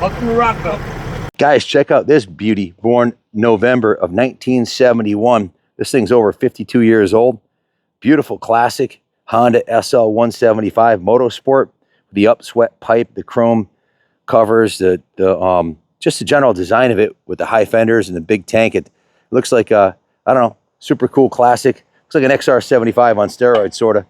Welcome to Rockville. Guys, check out this beauty, born November of 1971. This thing's over 52 years old. Beautiful classic Honda Sl175 Motosport. The upswept pipe, the chrome covers, just the general design of it with the high fenders and the big tank. It looks like I don't know, super cool classic. Looks like an XR75 on steroids, sort of.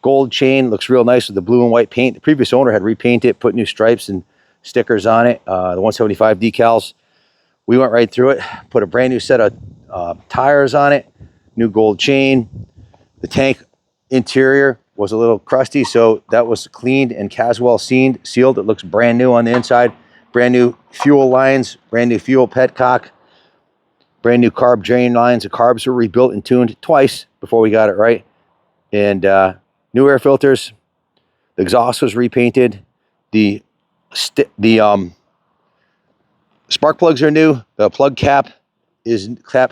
Gold chain, looks real nice with the blue and white paint. The previous owner had repainted it, put new stripes and stickers on it, the 175 decals. We went right through it, put a brand new set of tires on it, new gold chain. The tank interior was a little crusty, so that was cleaned and Caswell sealed. It looks brand new on the inside. Brand new fuel lines, brand new Fuel Petcock, brand new carb drain lines. The carbs were rebuilt and tuned twice before we got it right. And new air filters. The exhaust was repainted. The spark plugs are new. The plug caps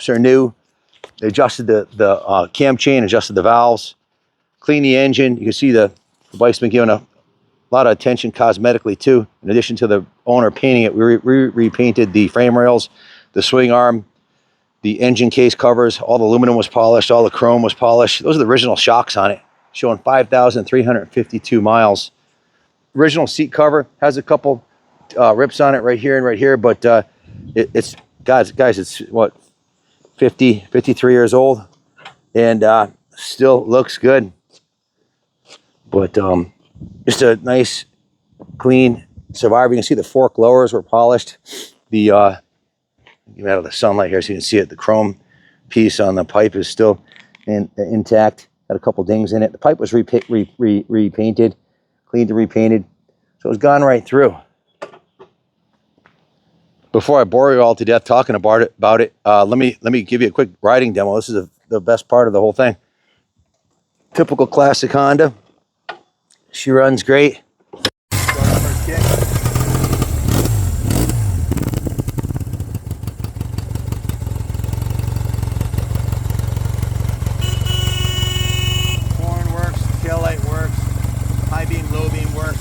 are new. They adjusted the cam chain, adjusted the valves, cleaned the engine. You can see the bike's been given a lot of attention cosmetically too. In addition to the owner painting it, we repainted the frame rails, the swing arm, the engine case covers. All the aluminum was polished, all the chrome was polished. Those are the original shocks on it, showing 5,352 miles. Original seat cover has a couple rips on it right here and right here, but it's guys, it's what, 53 years old, and still looks good. But just a nice, clean Saphire. You can see the fork lowers were polished. The get out of the sunlight here so you can see it. The chrome piece on the pipe is still intact. Had a couple dings in it. The pipe was repainted, cleaned and repainted, so it's gone right through. Before I bore you all to death talking about it, let me give you a quick riding demo. This is the best part of the whole thing. Typical classic Honda. She runs great. Horn works, tail light works, high beam, low beam works.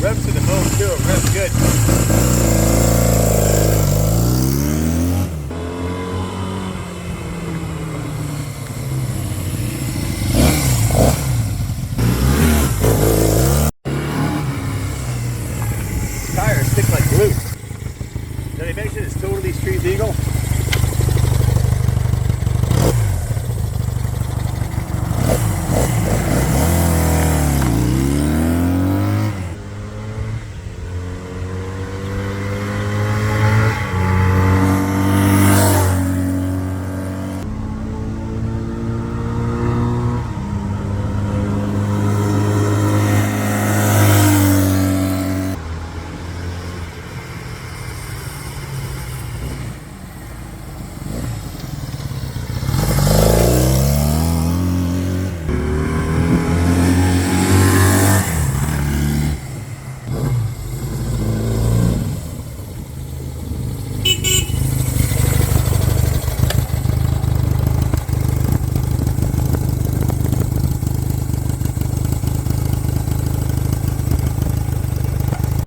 Revs to the moon too, it revs good. Tires stick like glue. Did I mention it's totally street legal?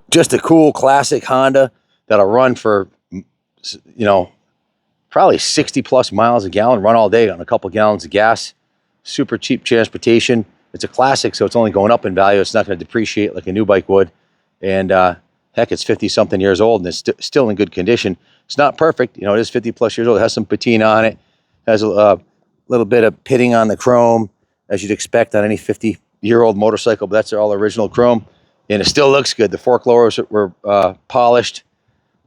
Just a cool classic Honda that'll run for, probably 60 plus miles a gallon, run all day on a couple gallons of gas. Super cheap transportation. It's a classic, so it's only going up in value. It's not going to depreciate like a new bike would. And heck, it's 50 something years old and it's still in good condition. It's not perfect. It is 50 plus years old. It has some patina on it. Has a little bit of pitting on the chrome, as you'd expect on any 50-year-old motorcycle, but that's all original chrome. And it still looks good. The fork lowers were polished.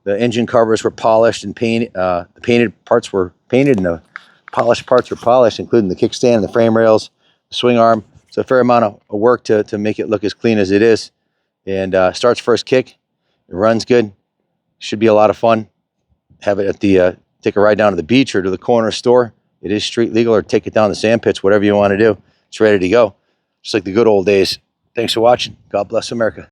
The engine covers were polished and painted. The painted parts were painted and the polished parts were polished, including the kickstand, the frame rails, the swing arm. It's a fair amount of work to make it look as clean as it is. And starts first kick. It runs good. Should be a lot of fun. Have it at the, take a ride down to the beach or to the corner store. It is street legal, or take it down the sand pits, whatever you want to do. It's ready to go. Just like the good old days. Thanks for watching. God bless America.